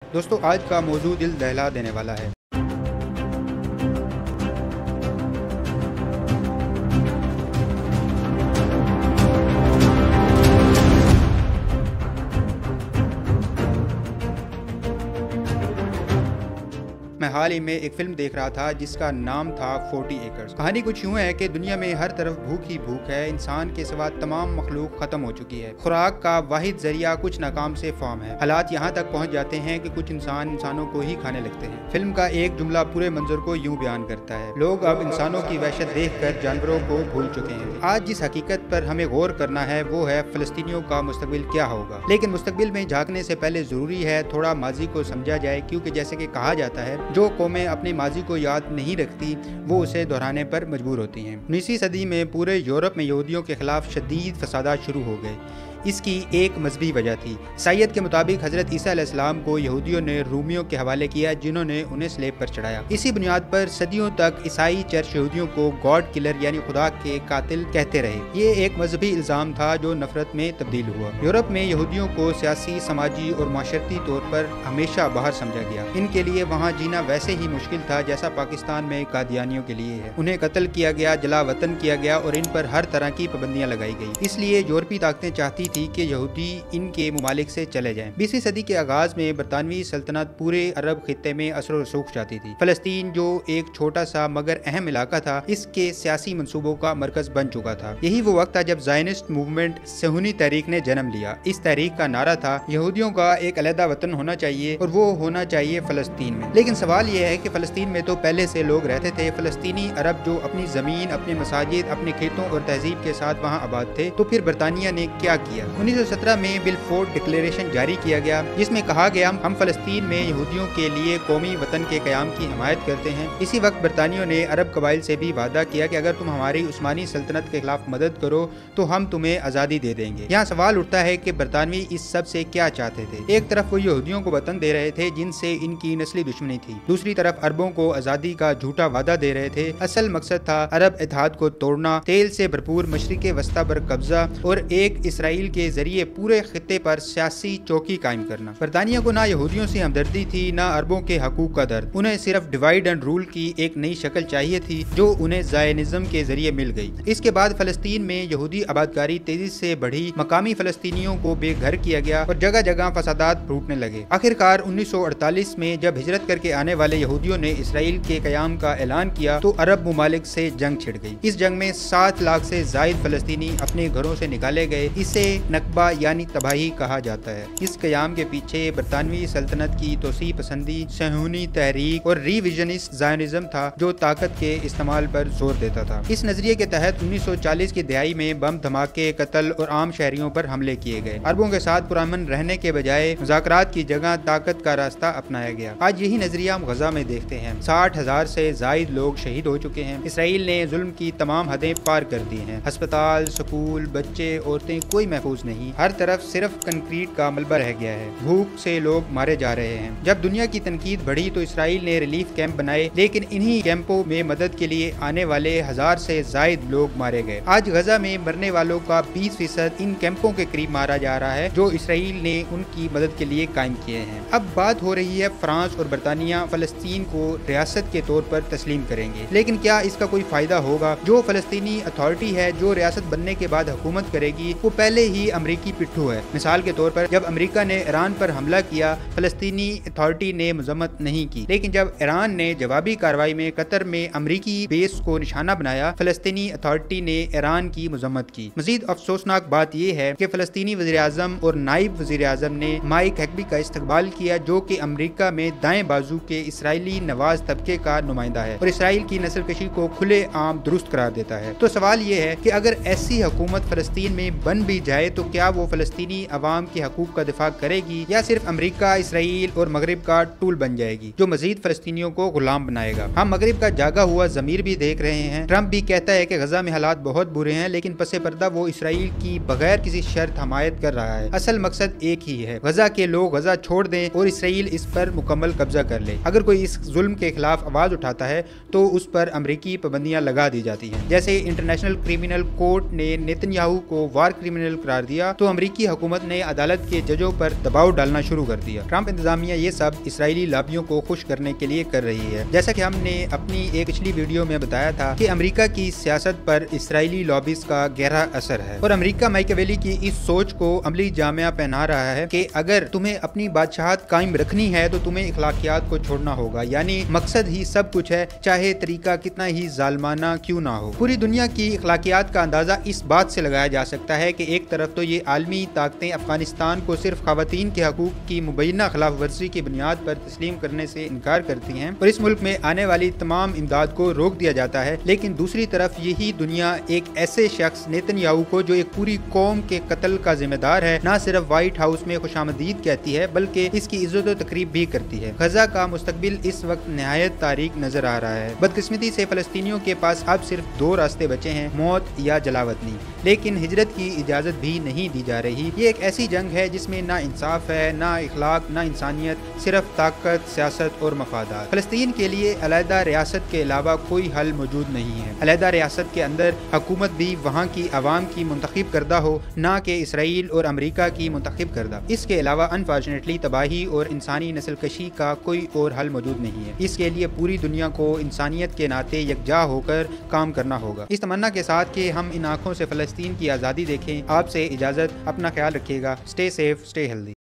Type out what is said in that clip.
दोस्तों आज का मौजू दिल दहला देने वाला है। मैं हाल ही में एक फिल्म देख रहा था जिसका नाम था 40 एकर्स। कहानी कुछ यूं है कि दुनिया में हर तरफ भूख ही भूख है। इंसान के सिवा तमाम मखलूक खत्म हो चुकी है। खुराक का वाहिद जरिया कुछ नाकाम से फार्म है। हालात यहाँ तक पहुँच जाते हैं कि कुछ इंसानों को ही खाने लगते हैं। फिल्म का एक जुमला पूरे मंजर को यूं बयान करता है, लोग अब इंसानों की वहशत देख कर जानवरों को भूल चुके हैं। आज जिस हकीकत पर हमें गौर करना है वो है फलस्तीनियों का मुस्तकबिल क्या होगा। लेकिन मुस्तकबिल में झांकने से पहले जरूरी है थोड़ा माजी को समझा जाए, क्योंकि जैसे कि कहा जाता है जो कौमें अपनी माजी को याद नहीं रखती वो उसे दोहराने पर मजबूर होती हैं। 19वीं सदी में पूरे यूरोप में यहूदियों के खिलाफ शदीद फसादात शुरू हो गए। इसकी एक मजहबी वजह थी। ईसाईयत के मुताबिक हजरत ईसा अलैहिस्सलाम को यहूदियों ने रूमियों के हवाले किया, जिन्होंने उन्हें स्लेब पर चढ़ाया। इसी बुनियाद पर सदियों तक ईसाई चर्च यहूदियों को गॉड किलर यानी खुदा के कातिल कहते रहे। ये एक मजहबी इल्जाम था जो नफरत में तब्दील हुआ। यूरोप में यहूदियों को सियासी, समाजी और माशरती तौर पर हमेशा बाहर समझा गया। इनके लिए वहाँ जीना वैसे ही मुश्किल था जैसा पाकिस्तान में कादियानियों के लिए है। उन्हें कत्ल किया गया, जला वतन किया गया और इन पर हर तरह की पाबंदियां लगाई गई। इसलिए यूरोपीय ताकतें चाहती थी कि यहूदी इनके मुमालिक से चले जाएं। 20वीं सदी के आगाज में बरतानवी सल्तनत पूरे अरब खित्ते में असर रसूख चाहती थी। फलस्तीन जो एक छोटा सा मगर अहम इलाका था, इसके सियासी मंसूबों का मरकज बन चुका था। यही वो वक्त था जब ज़ायनिस्ट मूवमेंट सहूनी तहरीक ने जन्म लिया। इस तहरीक का नारा था यहूदियों का एक अलहदा वतन होना चाहिए और वो होना चाहिए फलस्तीन में। लेकिन सवाल यह है कि फलस्तीन में तो पहले से लोग रहते थे। फलस्तीनी अरब जो अपनी जमीन, अपने मसाजिद, अपने खेतों और तहजीब के साथ वहाँ आबाद थे, तो फिर बरतानिया ने क्या किया। 1917 में बिलफोर्ड डिक्लेरेशन जारी किया गया, जिसमें कहा गया हम फलस्तीन में यहूदियों के लिए कौमी वतन के क़याम की हिमायत करते हैं। इसी वक्त बरतानियों ने अरब कबाइल से भी वादा किया कि अगर तुम हमारी उस्मानी सल्तनत के खिलाफ मदद करो तो हम तुम्हें आज़ादी दे देंगे। यहाँ सवाल उठता है कि बरतानवी इस सब से क्या चाहते थे। एक तरफ वो यहूदियों को वतन दे रहे थे जिनसे इनकी नस्ली दुश्मनी थी, दूसरी तरफ अरबों को आज़ादी का झूठा वादा दे रहे थे। असल मकसद था अरब इत्तेहाद को तोड़ना, तेल से भरपूर मशरिक़ वस्ता पर कब्जा और एक इसराइल के जरिए पूरे खित्ते पर सियासी चौकी कायम करना। बरतानिया को ना यहूदियों से हमदर्दी थी, ना अरबों के हकूक का दर्द। उन्हें सिर्फ डिवाइड एंड रूल की एक नई शक्ल चाहिए थी जो उन्हें ज़ायनिज़्म के जरिए मिल गई। इसके बाद फलस्तीन में यहूदी आबादकारी तेजी से बढ़ी, मकामी फलस्तीनियों को बेघर किया गया और जगह जगह फसादात फूटने लगे। आखिरकार 1948 में जब हिजरत करके आने वाले यहूदियों ने इसराइल के क़याम का ऐलान किया तो अरब मुमालिक से जंग छिड़ गई। इस जंग में 7 लाख से जायद फलस्तीनी अपने घरों से निकाले गए। इसे नकबा यानी तबाही कहा जाता है। इस क़याम के पीछे बरतानवी सल्तनत की तोसी पसंदी, सहूनी तहरीक और रिविजनिस्ट ज़ायनिज़्म था जो ताकत के इस्तेमाल पर जोर देता था। इस नजरिए के तहत 1940 की दहाई में बम धमाके, कत्ल और आम शहरियों पर हमले किए गए। अरबों के साथ पुरअमन रहने के बजाय मुज़ाकरात की जगह ताकत का रास्ता अपनाया गया। आज यही नजरिया हम गजा में देखते हैं। 60,000 से जायद लोग शहीद हो चुके हैं। इसराइल ने जुल्म की तमाम हदें पार कर दी हैं। अस्पताल, स्कूल, बच्चे, औरतें कोई महफूज नहीं। हर तरफ सिर्फ कंक्रीट का मलबा रह गया है। भूख से लोग मारे जा रहे हैं। जब दुनिया की तनकीद बढ़ी तो इसराइल ने रिलीफ कैंप बनाए, लेकिन इन्हीं कैंपों में मदद के लिए आने वाले 1000 से जायद लोग मारे गए। आज गजा में मरने वालों का 20% इन कैंपों के करीब मारा जा रहा है जो इसराइल ने उनकी मदद के लिए कायम किए हैं। अब बात हो रही है फ्रांस और बरतानिया फलस्तीन को रियासत के तौर पर तस्लीम करेंगे, लेकिन क्या इसका कोई फायदा होगा। जो फलस्तीनी अथॉरिटी है जो रियासत बनने के बाद हुकूमत करेगी वो पहले ही अमरीकी पिट्ठू है। मिसाल के तौर पर जब अमेरिका ने ईरान पर हमला किया, फलस्तीनी अथॉरिटी ने मजम्मत नहीं की, लेकिन जब ईरान ने जवाबी कार्रवाई में कतर में अमरीकी बेस को निशाना बनाया, फलस्तीनी अथॉरिटी ने ईरान की मजम्मत की। मजीद अफसोसनाक बात यह है कि फलस्तीनी वज़ीर-ए-आज़म और नायब वज़ीर-ए-आज़म ने माइक हैकबी का इस्तकबाल किया, जो कि अमरीका में दाएं बाजू के इसराइली नवाज तबके का नुमाइंदा है और इसराइल की नस्ल कशी को खुले आम दुरुस्त करार देता है। तो सवाल ये है कि अगर ऐसी हुकूमत फलस्तीन में बन भी जाए तो क्या वो फलस्तीनी अवाम के हकूक का दिफा करेगी या सिर्फ अमेरिका, इसराइल और मगरिब का टूल बन जाएगी जो मजीद फलस्तीनियों को गुलाम बनाएगा। हम मगरिब का जागा हुआ ज़मीर भी देख रहे हैं। ट्रंप भी कहता है कि गजा में हालात बहुत बुरे हैं, लेकिन पसे पर्दा वो इसराइल की बगैर किसी शर्त हमायत कर रहा है। असल मकसद एक ही है, गजा के लोग गजा छोड़ दें और इसराइल इस पर मुकम्मल कब्जा कर ले। अगर कोई इस जुल्म के खिलाफ आवाज उठाता है तो उस पर अमरीकी पाबंदियां लगा दी जाती हैं। जैसे इंटरनेशनल क्रिमिनल कोर्ट ने नेतन्याहू को वार क्रिमिनल करार करार दिया तो अमरीकी हुकूमत ने अदालत के जजों पर दबाव डालना शुरू कर दिया। ट्रंप इंतजामिया ये सब इसराइली लॉबियों को खुश करने के लिए कर रही है। जैसा कि हमने अपनी एक पिछली वीडियो में बताया था कि अमेरिका की सियासत पर इसराइली लॉबीज का गहरा असर है और अमेरिका माइकेवेली की इस सोच को अमली जामिया पहना रहा है कि अगर तुम्हें अपनी बादशाहत कायम रखनी है तो तुम्हें इखलाकियात को छोड़ना होगा, यानी मकसद ही सब कुछ है, चाहे तरीका कितना ही जालमाना क्यों ना हो। पूरी दुनिया की इखलाकियात का अंदाजा इस बात से लगाया जा सकता है कि एक तरफ तो ये आलमी ताकतें अफगानिस्तान को सिर्फ खवातीन के हकूक की मुबैना खिलाफ वर्जी की बुनियाद पर तस्लीम करने से इनकार करती हैं और इस मुल्क में आने वाली तमाम इमदाद को रोक दिया जाता है, लेकिन दूसरी तरफ यही दुनिया एक ऐसे शख्स नेतन्याहू को, जो एक पूरी कौम के कत्ल का जिम्मेदार है, न सिर्फ व्हाइट हाउस में खुशामदीद कहती है बल्कि इसकी इज्जत व तकरीब भी करती है। गजा का मुस्तकबिल इस वक्त निहायत तारीक नजर आ रहा है। बदकिस्मती से फलस्तीनियों के पास अब सिर्फ दो रास्ते बचे हैं, मौत या जलावतनी, लेकिन हिजरत की इजाजत भी नहीं दी जा रही। ये एक ऐसी जंग है जिसमें ना इंसाफ है, ना इखलाक, ना इंसानियत, सिर्फ ताकत, सियासत और मफादात। फलस्तीन के लिए अलहदा रियासत के अलावा कोई हल मौजूद नहीं है। अलहदा रियासत के अंदर हुकूमत भी वहाँ की आवाम की मुंतखब करदा हो, ना कि इसराइल और अमेरिका की मुंतखब करदा। इसके अलावा अनफॉर्चुनेटली तबाही और इंसानी नस्लकशी का कोई और हल मौजूद नहीं है। इसके लिए पूरी दुनिया को इंसानियत के नाते यकजा होकर काम करना होगा। इस तमन्ना के साथ कि हम इन आँखों से फलस्तीन की आज़ादी देखें, आपसे इजाज़त। अपना ख्याल रखिएगा। Stay safe, stay healthy.